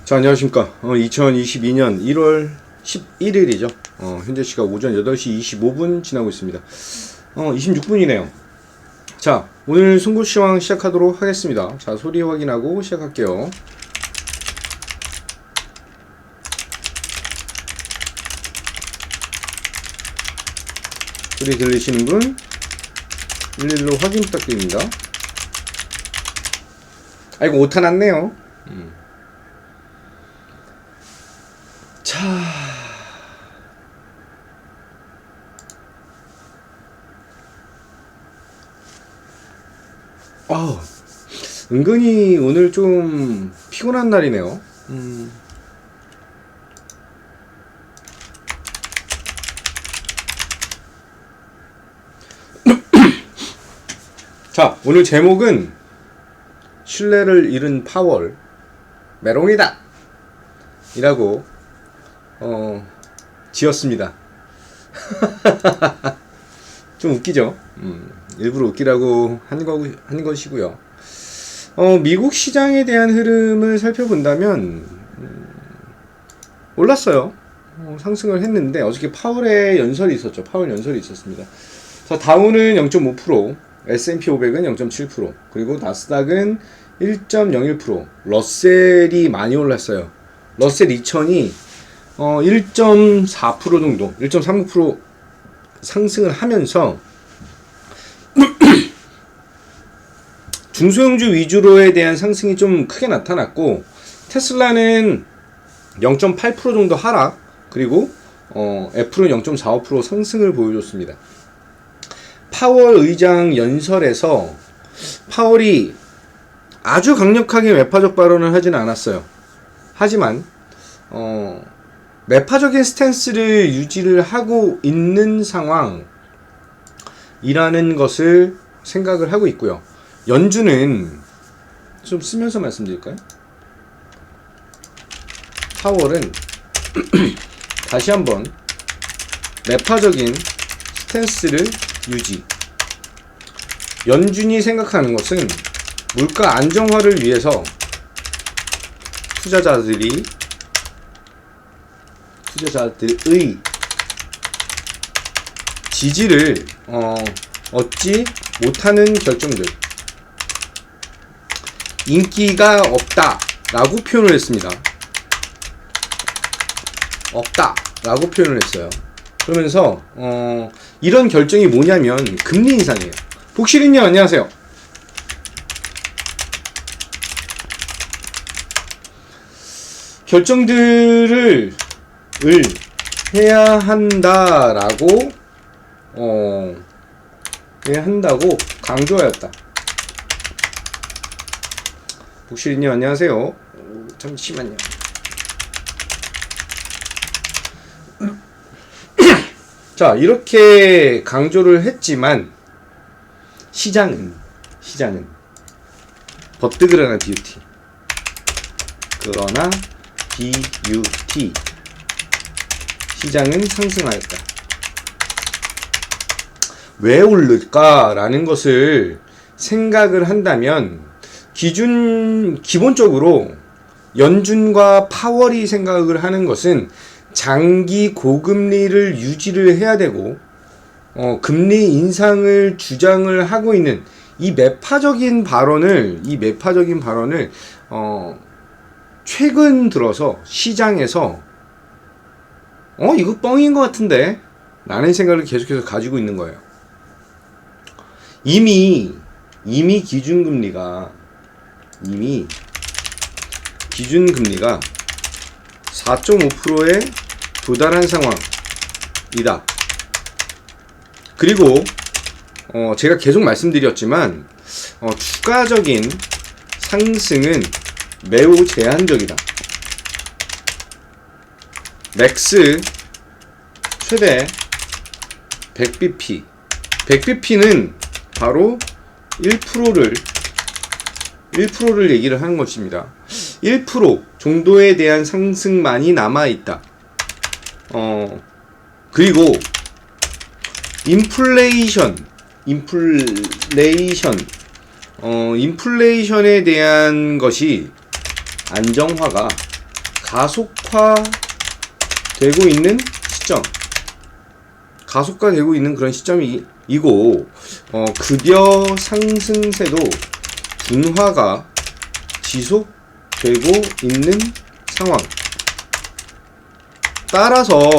자, 안녕하십니까. 2022년 1월 11일이죠. 현재 시각 오전 8시 25분 지나고 있습니다. 26분이네요. 자, 오늘 송구시황 시작하도록 하겠습니다. 자, 소리 확인하고 시작할게요. 소리 들리시는 분 11로 확인 부탁드립니다. 아이고, 오타 났네요. 자, 은근히 오늘 좀 피곤한 날이네요. 자, 오늘 제목은 신뢰를 잃은 파월 메롱이다 이라고 지었습니다. 좀 웃기죠? 일부러 웃기라고 한 것이고요. 미국 시장에 대한 흐름을 살펴본다면 올랐어요. 상승을 했는데 어저께 파월의 연설이 있었죠. 파월 연설이 있었습니다. 자, 다우는 0.5%, S&P 500은 0.7%, 그리고 나스닥은 1.01%, 러셀이 많이 올랐어요. 러셀 2000이 1.4% 정도, 1.39% 상승을 하면서 중소형주 위주로에 대한 상승이 좀 크게 나타났고, 테슬라는 0.8% 정도 하락, 그리고 애플은 0.45% 상승을 보여줬습니다. 파월 의장 연설에서 파월이 아주 강력하게 매파적 발언을 하지는 않았어요. 하지만 매파적인 스탠스를 유지를 하고 있는 상황이라는 것을 생각을 하고 있고요. 연준은 좀 쓰면서 말씀드릴까요? 파월은 다시 한번 매파적인 스탠스를 유지. 연준이 생각하는 것은 물가 안정화를 위해서 투자자들의 지지를 얻지 못하는 결정들, 인기가 없다라고 표현을 했습니다. 없다라고 표현을 했어요. 그러면서 이런 결정이 뭐냐면 금리 인상이에요. 복실이님 안녕하세요. 결정들을 해야 한다라고 해야 한다고 강조하였다. 복실이님 안녕하세요. 잠시만요. 자, 이렇게 강조를 했지만 시장은 버뜨그러나 비유티. 그러나 BUT 시장은 상승하였다. 왜 오를까라는 것을 생각을 한다면 기본적으로 연준과 파월이 생각을 하는 것은 장기 고금리를 유지를 해야 되고 금리 인상을 주장을 하고 있는 이 매파적인 발언을 최근 들어서 시장에서 이거 뻥인 것 같은데 라는 생각을 계속해서 가지고 있는 거예요. 이미 기준금리가 4.5%에 도달한 상황이다. 그리고 제가 계속 말씀드렸지만 추가적인 상승은 매우 제한적이다. 맥스 최대 100bp 100bp는 바로 1%를 얘기를 하는 것입니다. 1% 정도에 대한 상승만이 남아있다. 그리고 인플레이션에 대한 것이 안정화가 가속화되고 있는 시점, 가속화되고 있는 그런 시점이고, 급여 상승세도 둔화가 지속되고 있는 상황. 따라서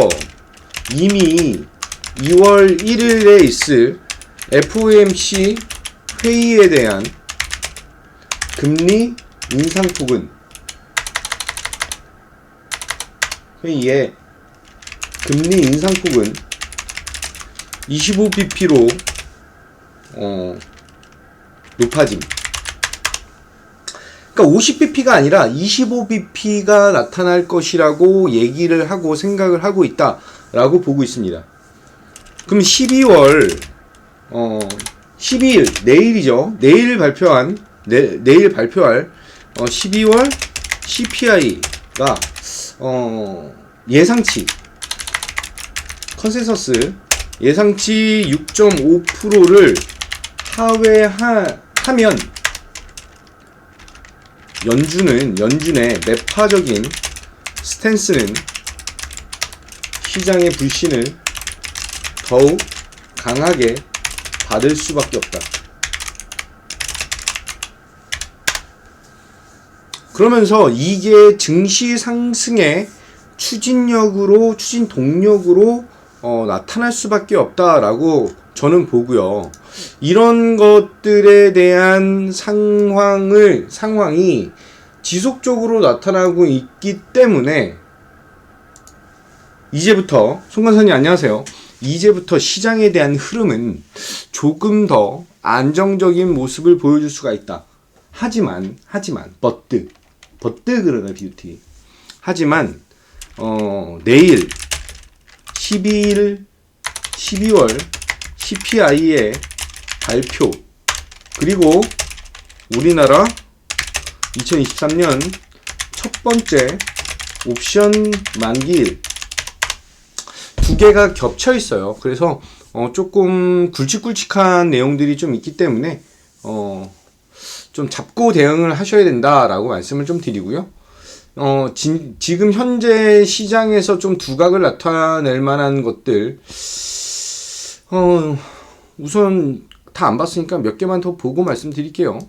이미 2월 1일에 있을 FOMC 회의에 대한 금리 인상폭은, 회의의 금리 인상폭은 25bp로 높아짐. 그러니까 50bp가 아니라 25bp가 나타날 것이라고 얘기를 하고 생각을 하고 있다라고 보고 있습니다. 그럼 12월 12일 내일이죠. 내일 발표할 12월 CPI가 예상치 컨센서스 예상치 6.5%를 하회하면 연준의 매파적인 스탠스는 시장의 불신을 더욱 강하게 받을 수밖에 없다. 그러면서 이게 증시 상승의 추진 동력으로 나타날 수밖에 없다라고 저는 보고요. 이런 것들에 대한 상황이 지속적으로 나타나고 있기 때문에 이제부터 송관선님 안녕하세요. 이제부터 시장에 대한 흐름은 조금 더 안정적인 모습을 보여줄 수가 있다. 하지만 그러나 뷰티. 하지만 내일 12월 CPI의 발표, 그리고 우리나라 2023년 첫 번째 옵션 만기일, 두 개가 겹쳐 있어요. 그래서 조금 굵직굵직한 내용들이 좀 있기 때문에 좀 잡고 대응을 하셔야 된다라고 말씀을 좀 드리고요. 지금 현재 시장에서 좀 두각을 나타낼 만한 것들, 우선 다 안 봤으니까 몇 개만 더 보고 말씀드릴게요.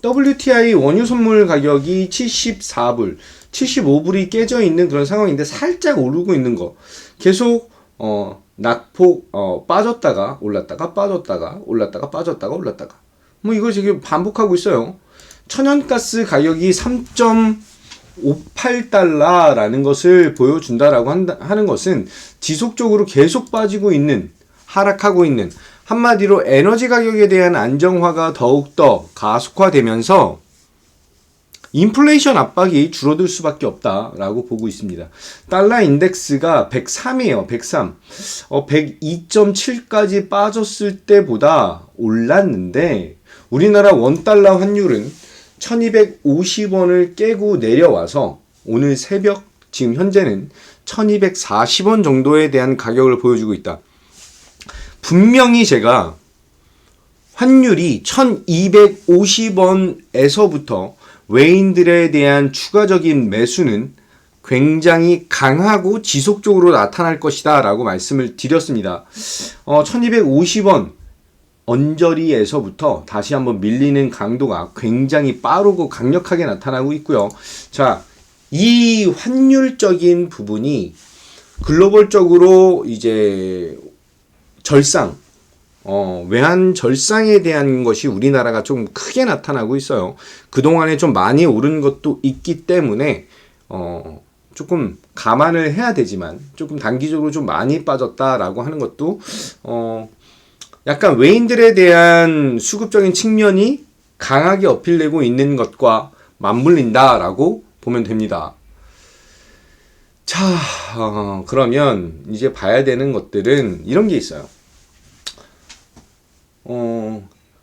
WTI 원유 선물 가격이 74불, 75불이 깨져 있는 그런 상황인데 살짝 오르고 있는 거. 계속 낙폭 빠졌다가 올랐다가 올랐다가 뭐 이걸 지금 반복하고 있어요. 천연가스 가격이 3.58달러라는 것을 보여준다라고 하는 것은 지속적으로 계속 빠지고 있는, 하락하고 있는, 한마디로 에너지 가격에 대한 안정화가 더욱더 가속화되면서 인플레이션 압박이 줄어들 수밖에 없다라고 보고 있습니다. 달러 인덱스가 103이에요. 103. 102.7까지 빠졌을 때보다 올랐는데 우리나라 원달러 환율은 1250원을 깨고 내려와서 오늘 새벽 지금 현재는 1240원 정도에 대한 가격을 보여주고 있다. 분명히 제가 환율이 1250원에서부터 외인들에 대한 추가적인 매수는 굉장히 강하고 지속적으로 나타날 것이다 라고 말씀을 드렸습니다. 1250원 언저리에서부터 다시 한번 밀리는 강도가 굉장히 빠르고 강력하게 나타나고 있고요. 자, 이 환율적인 부분이 글로벌적으로 이제 외환 절상에 대한 것이 우리나라가 좀 크게 나타나고 있어요. 그동안에 좀 많이 오른 것도 있기 때문에 조금 감안을 해야 되지만 조금 단기적으로 좀 많이 빠졌다라고 하는 것도 약간 외인들에 대한 수급적인 측면이 강하게 어필되고 있는 것과 맞물린다라고 보면 됩니다. 자, 그러면 이제 봐야 되는 것들은 이런 게 있어요.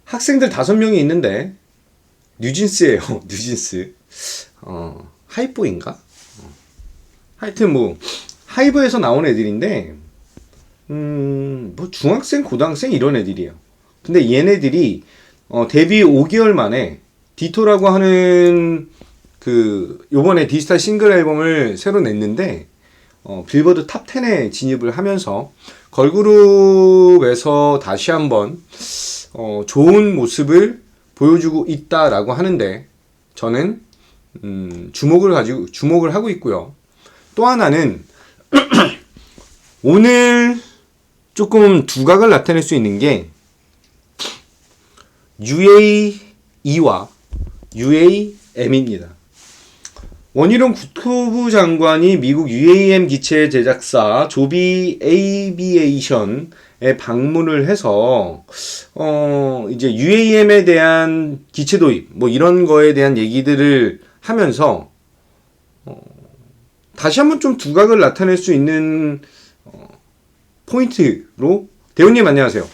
학생들 5명이 있는데 뉴진스예요. 뉴진스. 하이보인가? 하여튼 뭐 하이브에서 나온 애들인데 뭐 중학생, 고등학생 이런 애들이에요. 근데 얘네들이 데뷔 5개월 만에 디토라고 하는 요번에 디지털 싱글 앨범을 새로 냈는데, 빌보드 탑 10에 진입을 하면서 걸그룹에서 다시 한번 좋은 모습을 보여주고 있다라고 하는데, 저는 주목을 하고 있고요. 또 하나는 오늘 조금 두각을 나타낼 수 있는 게 UAE와 UAM입니다. 원희룡 국토부 장관이 미국 UAM 기체 제작사 조비 에이비에이션에 방문을 해서 이제 UAM에 대한 기체 도입 뭐 이런 거에 대한 얘기들을 하면서 다시 한번 좀 두각을 나타낼 수 있는 포인트로, 대우님 안녕하세요.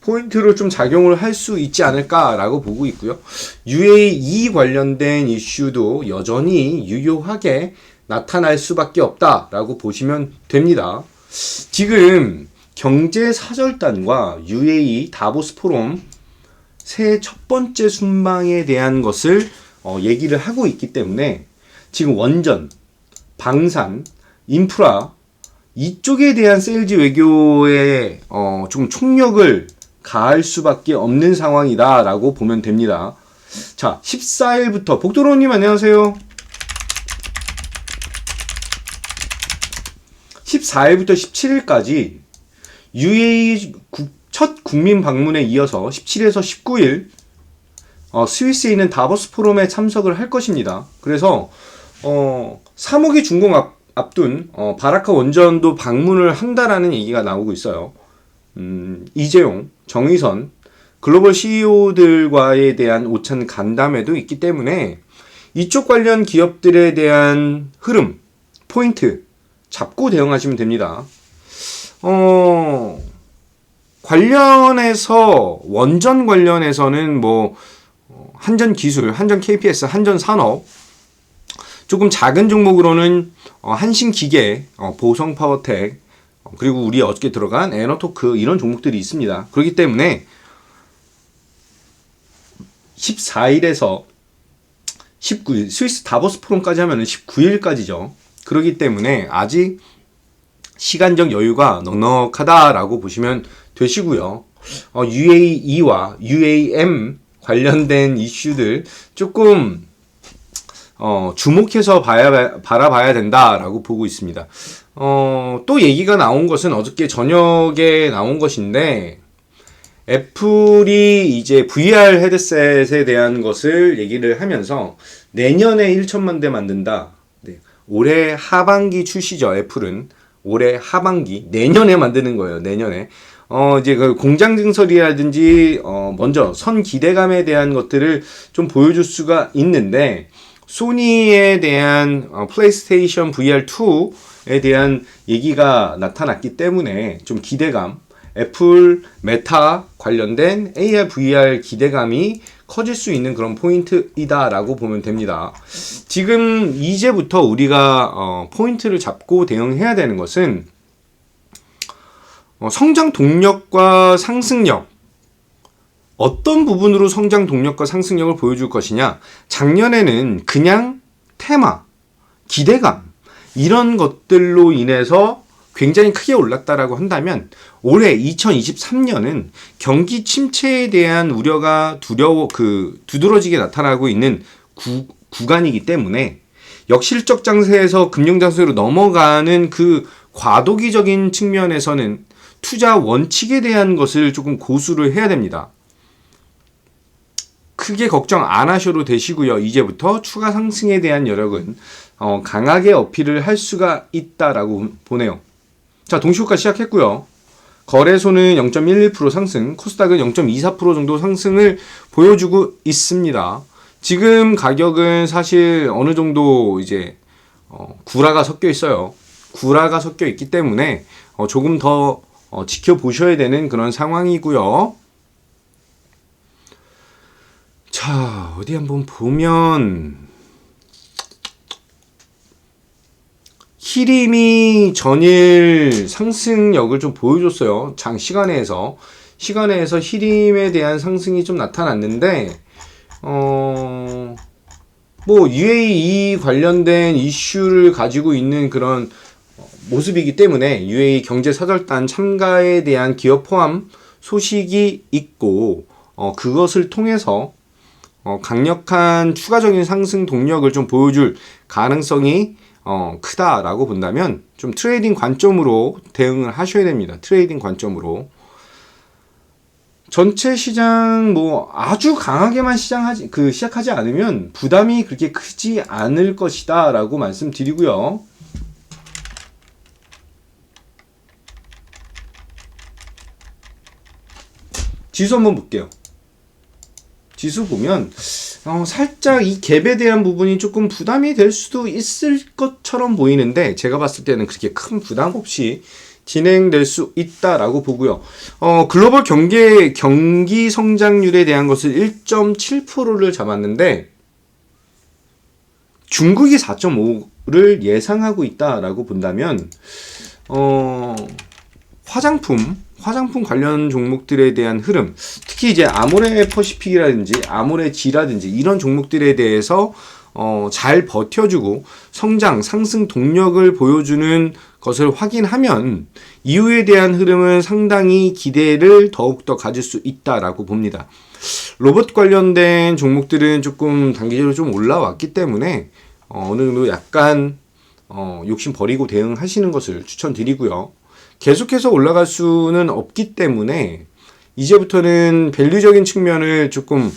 포인트로 좀 작용을 할 수 있지 않을까라고 보고 있고요. UAE 관련된 이슈도 여전히 유효하게 나타날 수밖에 없다라고 보시면 됩니다. 지금 경제사절단과 UAE 다보스 포럼 새해 첫 번째 순방에 대한 것을 얘기를 하고 있기 때문에 지금 원전, 방산, 인프라 이쪽에 대한 세일즈 외교에 좀 총력을 가할 수밖에 없는 상황이다라고 보면 됩니다. 자, 14일부터 복도로님 안녕하세요. 14일부터 17일까지 UAE 첫 국민 방문에 이어서 17에서 19일 스위스에 있는 다보스 포럼에 참석을 할 것입니다. 그래서 3호기 준공 앞둔 바라카 원전도 방문을 한다라는 얘기가 나오고 있어요. 이재용, 정의선, 글로벌 CEO들과에 대한 오찬 간담회도 있기 때문에 이쪽 관련 기업들에 대한 흐름, 포인트 잡고 대응하시면 됩니다. 관련해서 원전 관련해서는 뭐 한전 기술, 한전 KPS, 한전 산업, 조금 작은 종목으로는 한신 기계, 보성 파워텍, 그리고 우리 어저께 들어간 에너토크 이런 종목들이 있습니다. 그렇기 때문에 14일에서 19일 스위스 다보스 포럼까지 하면 19일까지죠. 그렇기 때문에 아직 시간적 여유가 넉넉하다라고 보시면 되시고요. UAE와 UAM 관련된 이슈들 조금 주목해서 바라봐야 된다라고 보고 있습니다. 또 얘기가 나온 것은 어저께 저녁에 나온 것인데, 애플이 이제 VR 헤드셋에 대한 것을 얘기를 하면서 내년에 1천만 대 만든다. 네. 올해 하반기 출시죠. 애플은 올해 하반기, 내년에 만드는 거예요. 내년에. 이제 그 공장 증설이라든지 먼저 선 기대감에 대한 것들을 좀 보여줄 수가 있는데, 소니에 대한 플레이스테이션 VR2에 대한 얘기가 나타났기 때문에 좀 기대감, 애플 메타 관련된 AR, VR 기대감이 커질 수 있는 그런 포인트이다라고 보면 됩니다. 지금 이제부터 우리가 포인트를 잡고 대응해야 되는 것은 성장 동력과 상승력, 어떤 부분으로 성장 동력과 상승력을 보여줄 것이냐. 작년에는 그냥 테마, 기대감 이런 것들로 인해서 굉장히 크게 올랐다라고 한다면, 올해 2023년은 경기 침체에 대한 우려가 두드러지게 나타나고 있는 구간이기 때문에 역실적 장세에서 금융 장세로 넘어가는 그 과도기적인 측면에서는 투자 원칙에 대한 것을 조금 고수를 해야 됩니다. 크게 걱정 안 하셔도 되시고요. 이제부터 추가 상승에 대한 여력은 강하게 어필을 할 수가 있다라고 보네요. 자, 동시호가 시작했고요. 거래소는 0.11% 상승, 코스닥은 0.24% 정도 상승을 보여주고 있습니다. 지금 가격은 사실 어느 정도 이제 구라가 섞여 있어요. 구라가 섞여 있기 때문에 조금 더 지켜보셔야 되는 그런 상황이고요. 자, 어디 한번 보면 히림이 전일 상승력을 좀 보여줬어요. 장시간에서 시간에서 히림에 대한 상승이 좀 나타났는데 뭐 UAE 관련된 이슈를 가지고 있는 그런 모습이기 때문에 UAE 경제사절단 참가에 대한 기업 포함 소식이 있고 그것을 통해서 강력한 추가적인 상승 동력을 좀 보여줄 가능성이 크다라고 본다면 좀 트레이딩 관점으로 대응을 하셔야 됩니다. 트레이딩 관점으로. 전체 시장 뭐 아주 강하게만 시작하지 않으면 부담이 그렇게 크지 않을 것이다라고 말씀드리고요. 지수 한번 볼게요. 지수 보면 살짝 이 갭에 대한 부분이 조금 부담이 될 수도 있을 것처럼 보이는데 제가 봤을 때는 그렇게 큰 부담 없이 진행될 수 있다라고 보고요. 글로벌 경기 성장률에 대한 것을 1.7%를 잡았는데 중국이 4.5를 예상하고 있다라고 본다면 화장품 관련 종목들에 대한 흐름, 특히 이제 아모레 퍼시픽이라든지 아모레 G라든지 이런 종목들에 대해서 잘 버텨주고 상승 동력을 보여주는 것을 확인하면 이후에 대한 흐름은 상당히 기대를 더욱더 가질 수 있다라고 봅니다. 로봇 관련된 종목들은 조금 단기적으로 좀 올라왔기 때문에 어느 정도 약간 욕심 버리고 대응하시는 것을 추천드리고요. 계속해서 올라갈 수는 없기 때문에 이제부터는 밸류적인 측면을 조금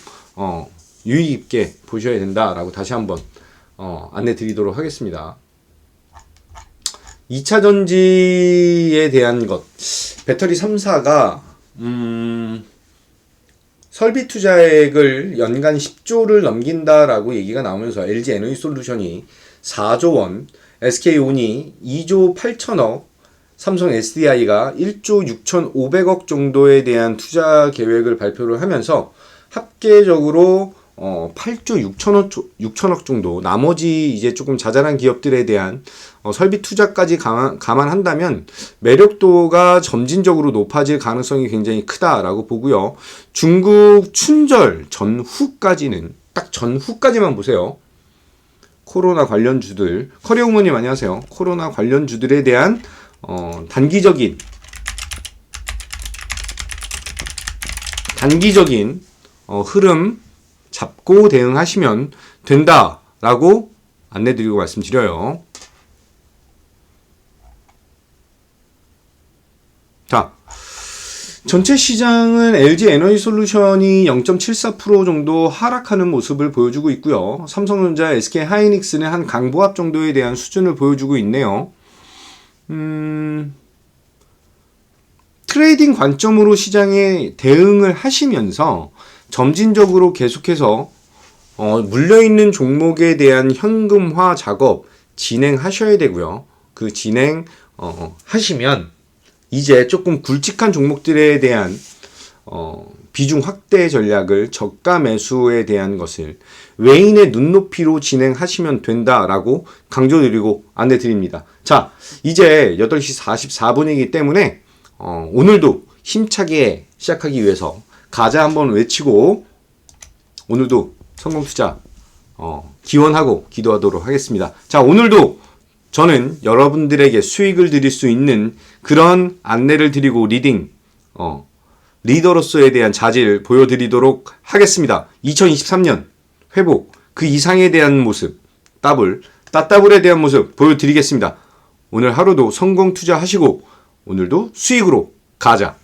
유의 깊게 보셔야 된다라고 다시 한번 안내 드리도록 하겠습니다. 2차 전지에 대한 것, 배터리 3사가 설비 투자액을 연간 10조를 넘긴다라고 얘기가 나오면서 LG 에너지솔루션이 4조 원, SK온이 2조 8천억, 삼성 SDI가 1조 6,500억 정도에 대한 투자 계획을 발표를 하면서 합계적으로 8조 6천억 정도, 나머지 이제 조금 자잘한 기업들에 대한 설비 투자까지 감안한다면 매력도가 점진적으로 높아질 가능성이 굉장히 크다라고 보고요. 중국 춘절 전후까지는, 딱 전후까지만 보세요. 코로나 관련주들, 커리어우먼님 안녕하세요. 코로나 관련주들에 대한 단기적인 흐름 잡고 대응하시면 된다라고 안내드리고 말씀드려요. 자, 전체 시장은 LG 에너지솔루션이 0.74% 정도 하락하는 모습을 보여주고 있고요. 삼성전자, SK하이닉스는 한 강보합 정도에 대한 수준을 보여주고 있네요. 트레이딩 관점으로 시장에 대응을 하시면서 점진적으로 계속해서 물려있는 종목에 대한 현금화 작업 진행하셔야 되고요. 그 진행 하시면 이제 조금 굵직한 종목들에 대한 비중 확대 전략을 저가 매수에 대한 것을 외인의 눈높이로 진행하시면 된다라고 강조드리고 안내드립니다. 자, 이제 8시 44분이기 때문에 오늘도 힘차게 시작하기 위해서 가자 한번 외치고 오늘도 성공투자 기원하고 기도하도록 하겠습니다. 자, 오늘도 저는 여러분들에게 수익을 드릴 수 있는 그런 안내를 드리고 리더로서에 대한 자질 보여드리도록 하겠습니다. 2023년 회복, 그 이상에 대한 모습, 따따블에 대한 모습 보여드리겠습니다. 오늘 하루도 성공 투자하시고 오늘도 수익으로 가자.